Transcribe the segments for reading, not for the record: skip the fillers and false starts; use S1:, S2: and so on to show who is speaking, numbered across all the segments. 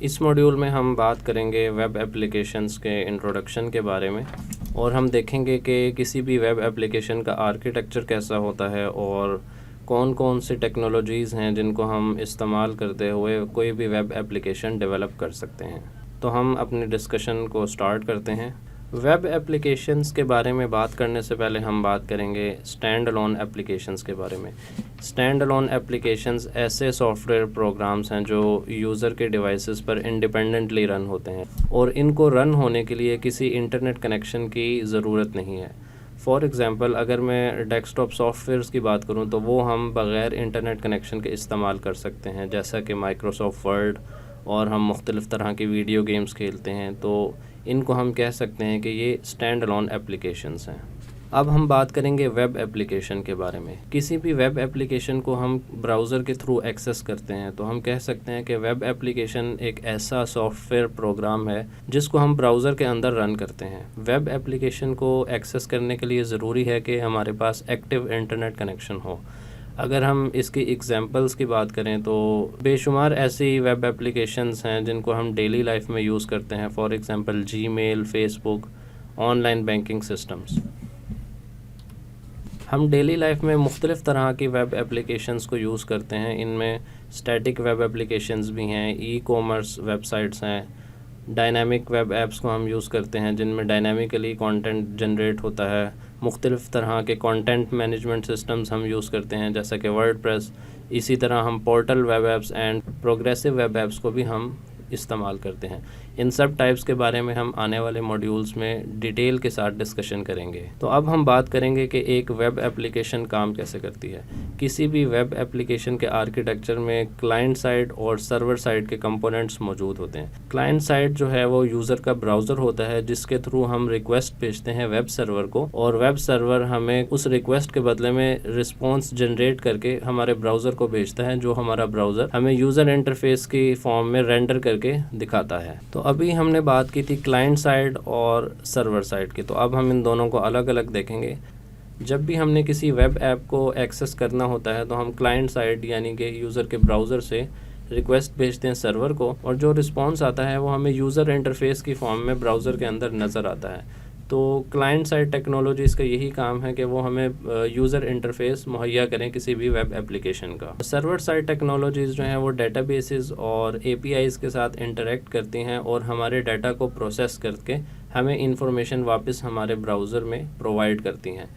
S1: इस मॉड्यूल में हम बात करेंगे वेब एप्लीकेशंस के इंट्रोडक्शन के बारे में और हम देखेंगे कि किसी भी वेब एप्लीकेशन का आर्किटेक्चर कैसा होता है और कौन कौन सी टेक्नोलॉजीज़ हैं जिनको हम इस्तेमाल करते हुए कोई भी वेब एप्लीकेशन डेवलप कर सकते हैं। तो हम अपनी डिस्कशन को स्टार्ट करते हैं। वेब एप्लीकेशंस के बारे में बात करने से पहले हम बात करेंगे स्टैंड अलोन एप्लीकेशंस के बारे में। स्टैंड अलोन एप्लीकेशंस ऐसे सॉफ्टवेयर प्रोग्राम्स हैं जो यूज़र के डिवाइसेस पर इंडिपेंडेंटली रन होते हैं और इनको रन होने के लिए किसी इंटरनेट कनेक्शन की ज़रूरत नहीं है। फॉर एग्ज़ाम्पल, अगर मैं डेस्कटॉप सॉफ्टवेयर्स की बात करूं तो वो हम बग़ैर इंटरनेट कनेक्शन के इस्तेमाल कर सकते हैं, जैसा कि माइक्रोसॉफ्ट वर्ड, और हम मुख्तलिफ़ तरह की वीडियो गेम्स खेलते हैं, तो इनको हम कह सकते हैं कि ये स्टैंड अलोन एप्लीकेशंस हैं। अब हम बात करेंगे वेब एप्लीकेशन के बारे में। किसी भी वेब एप्लीकेशन को हम ब्राउज़र के थ्रू एक्सेस करते हैं तो हम कह सकते हैं कि वेब एप्लीकेशन एक ऐसा सॉफ्टवेयर प्रोग्राम है जिसको हम ब्राउज़र के अंदर रन करते हैं। वेब एप्लीकेशन को एक्सेस करने के लिए ज़रूरी है कि हमारे पास एक्टिव इंटरनेट कनेक्शन हो। अगर हम इसकी एग्जांपल्स की बात करें तो बेशुमार ऐसी वेब एप्लीकेशंस हैं जिनको हम डेली लाइफ में यूज़ करते हैं। For example Gmail, Facebook, online banking systems. हम डेली लाइफ में मुख्तलिफ़ तरह की वेब एप्लीकेशंस को यूज़ करते हैं। इनमें स्टैटिक वेब एप्लीकेशंस भी हैं, ई कॉमर्स वेबसाइट्स हैं, डायनामिक वेब ऐप्स को हम यूज़ करते हैं जिनमें डायनामिकली कंटेंट जनरेट होता है। मुख्तलिफ़ तरह के कंटेंट मैनेजमेंट सिस्टम्स हम यूज़ करते हैं जैसा कि वर्डप्रेस। इसी तरह हम portal web apps and progressive web apps को भी हम इस्तेमाल करते हैं। इन सब टाइप्स के बारे में हम आने वाले मॉड्यूल्स में डिटेल के साथ डिस्कशन करेंगे। तो अब हम बात करेंगे कि एक वेब एप्लीकेशन काम कैसे करती है। किसी भी वेब एप्लीकेशन के आर्किटेक्चर में क्लाइंट साइड और सर्वर साइड के कंपोनेंट्स मौजूद होते हैं। क्लाइंट साइड जो है वो यूज़र का ब्राउज़र होता है जिसके थ्रू हम रिक्वेस्ट भेजते हैं वेब सर्वर को, और वेब सर्वर हमें उस रिक्वेस्ट के बदले में रिस्पॉन्स जनरेट करके हमारे ब्राउज़र को भेजता है, जो हमारा ब्राउज़र हमें यूज़र इंटरफेस की फॉर्म में रेंडर करके दिखाता है। तो अभी हमने बात की थी क्लाइंट साइड और सर्वर साइड की, तो अब हम इन दोनों को अलग अलग देखेंगे। जब भी हमने किसी वेब ऐप को एक्सेस करना होता है तो हम क्लाइंट साइड यानी कि यूज़र के ब्राउज़र से रिक्वेस्ट भेजते हैं सर्वर को, और जो रिस्पॉन्स आता है वो हमें यूज़र इंटरफेस की फॉर्म में ब्राउज़र के अंदर नज़र आता है। तो क्लाइंट साइड टेक्नोलॉजीज़ का यही काम है कि वो हमें यूज़र इंटरफेस मुहैया करें किसी भी वेब एप्लीकेशन का। सर्वर साइड टेक्नोलॉजीज़ जो हैं वो डेटाबेसेस और एपीआईज़ के साथ इंटरेक्ट करती हैं और हमारे डाटा को प्रोसेस करके हमें इंफॉर्मेशन वापस हमारे ब्राउज़र में प्रोवाइड करती हैं।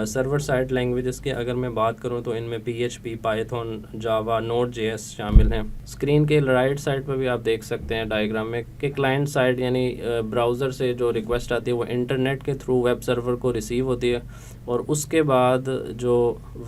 S1: सर्वर साइड लैंग्वेजेस की अगर मैं बात करूं तो इनमें PHP, पाइथन, जावा, नोड.js शामिल हैं। स्क्रीन के राइट साइड पर भी आप देख सकते हैं डायग्राम में कि क्लाइंट साइड यानी ब्राउज़र से जो रिक्वेस्ट आती है वो इंटरनेट के थ्रू वेब सर्वर को रिसीव होती है, और उसके बाद जो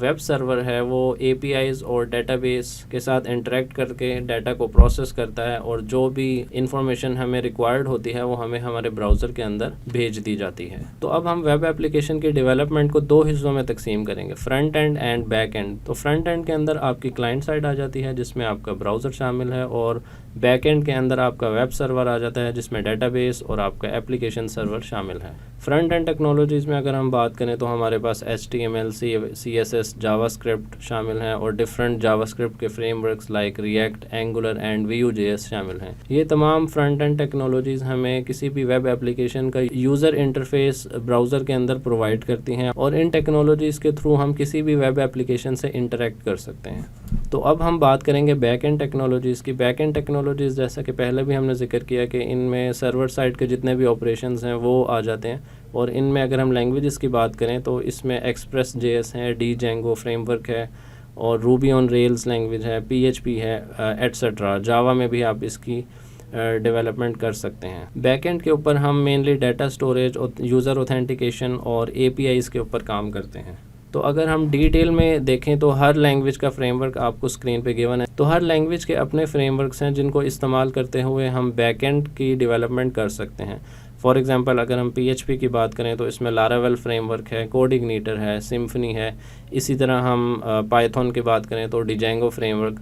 S1: वेब सर्वर है वो APIs और डेटाबेस के साथ इंटरेक्ट करके डाटा को प्रोसेस करता है, और जो भी इंफॉर्मेशन हमें रिक्वायर्ड होती है वो हमें हमारे ब्राउज़र के अंदर भेज दी जाती है। तो अब हम वेब एप्लीकेशन की डेवलपमेंट को दो हिस्सों में तकसीम करेंगे, front end and back and. तो फ्रंट एंड के अंदर आपकी क्लाइंट साइड आ जाती है जिसमें आपका ब्राउज़र शामिल है, और बैक एंड के अंदर आपका वेब सर्वर आ जाता है जिसमें डेटाबेस और आपका एप्लीकेशन सर्वर शामिल है। फ्रंट एंड टेक्नोलॉजीज़ में अगर हम बात करें तो हमारे पास HTML, CSS, जावास्क्रिप्ट शामिल हैं, और डिफरेंट जावास्क्रिप्ट के frameworks like react, angular and Vue.js शामिल हैं। ये तमाम फ्रंट एंड टेक्नोलॉजीज़ हमें किसी भी वेब एप्लीकेशन का यूज़र इंटरफेस ब्राउज़र के अंदर प्रोवाइड करती हैं, और इन टेक्नोलॉजीज़ के थ्रू हम किसी भी वेब एप्लीकेशन से इंटरेक्ट कर सकते हैं। तो अब हम बात करेंगे बैक एंड टेक्नोलॉजीज़ की। बैक एंड टेक्नोलॉजीज़ जैसा कि पहले भी हमने जिक्र किया कि इनमें सर्वर साइड के जितने भी ऑपरेशंस हैं वो आ जाते हैं, और इनमें अगर हम लैंग्वेजेस की बात करें तो इसमें Express.js है, Django फ्रेमवर्क है, और Ruby on Rails लैंग्वेज है, PHP है, एट्सेट्रा। जावा में भी आप इसकी डेवलपमेंट कर सकते हैं। बैकएंड के ऊपर हम मेनली डाटा स्टोरेज और यूज़र ऑथेंटिकेशन और APIs के ऊपर काम करते हैं। तो अगर हम डिटेल में देखें तो हर लैंग्वेज का फ्रेमवर्क आपको स्क्रीन पे गिवन है। तो हर लैंग्वेज के अपने फ्रेमवर्क्स हैं जिनको इस्तेमाल करते हुए हम बैकएंड की डेवलपमेंट कर सकते हैं। फॉर एग्जांपल, अगर हम PHP की बात करें तो इसमें लारावेल फ्रेमवर्क है, कोडिग्निटर है, सिम्फनी है। इसी तरह हम पाइथन की बात करें तो डिजेंगो फ्रेमवर्क,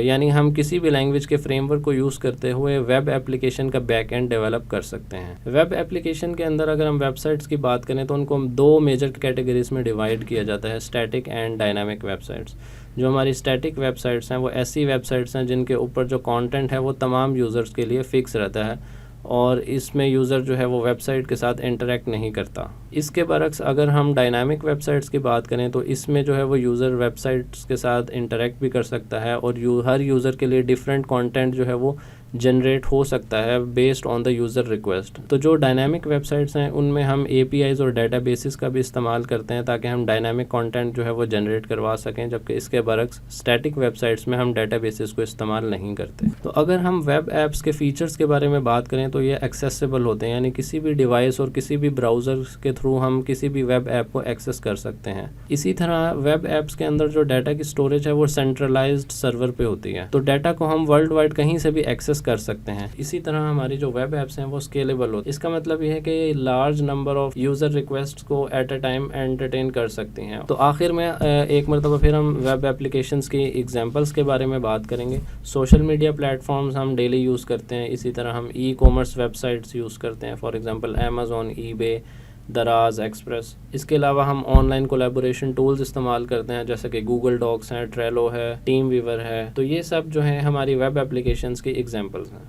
S1: यानी हम किसी भी लैंग्वेज के फ्रेमवर्क को यूज़ करते हुए वेब एप्लीकेशन का बैक एंड डेवलप कर सकते हैं। वेब एप्लीकेशन के अंदर अगर हम वेबसाइट्स की बात करें तो उनको हम दो मेजर कैटेगरीज में डिवाइड किया जाता है, स्टैटिक एंड डायनामिक वेबसाइट्स। जो हमारी स्टैटिक वेबसाइट्स हैं वो ऐसी वेबसाइट्स हैं जिनके ऊपर जो कंटेंट है वो तमाम यूज़र्स के लिए फ़िक्स रहता है और इसमें यूज़र जो है वो वेबसाइट के साथ इंटरेक्ट नहीं करता। इसके बरक्स अगर हम डायनामिक वेबसाइट्स की बात करें तो इसमें जो है वो यूज़र वेबसाइट्स के साथ इंटरेक्ट भी कर सकता है और हर यूज़र के लिए डिफरेंट कंटेंट जो है वो जनरेट हो सकता है based on the user request. तो जो डायनामिक वेबसाइट्स हैं उनमें हम APIs और डेटाबेसेस का भी इस्तेमाल करते हैं ताकि हम डायनामिक कंटेंट जो है वो जनरेट करवा सकें, जबकि इसके बरक्स स्टैटिक वेबसाइट्स में हम डेटाबेसेस को इस्तेमाल नहीं करते। तो अगर हम वेब ऐप्स के फ़ीचर्स के बारे में बात करें तो ये एक्सेसिबल होते हैं, यानी किसी भी डिवाइस और किसी भी ब्राउज़र के थ्रू हम किसी भी वेब ऐप को एक्सेस कर सकते हैं। इसी तरह वेब ऐप्स के अंदर जो डाटा की स्टोरेज है वो सेंट्रलाइज्ड सर्वर पे होती है, तो डाटा को हम वर्ल्ड वाइड कहीं से भी एक्सेस कर सकते हैं। इसी तरह हमारी जो वेब ऐप्स हैं वो स्केलेबल होती है। इसका मतलब ये है कि large number of user request को एट अ टाइम एंटरटेन कर सकती हैं। तो आखिर में एक मरतबा फिर हम वेब एप्लीकेशंस की एग्जांपल्स के बारे में बात करेंगे। सोशल मीडिया प्लेटफॉर्म्स हम डेली यूज़ करते हैं, इसी तरह हम ई-कॉमर्स वेबसाइट्स यूज़ करते हैं, फॉर एग्जांपल अमेज़ॉन, eBay, दराज, एक्सप्रेस। इसके अलावा हम ऑनलाइन कोलैबोरेशन टूल्स इस्तेमाल करते हैं जैसे कि गूगल डॉक्स हैं, ट्रेलो है, टीम वीवर है। तो ये सब जो है हमारी वेब एप्लीकेशंस की एग्जांपल्स हैं।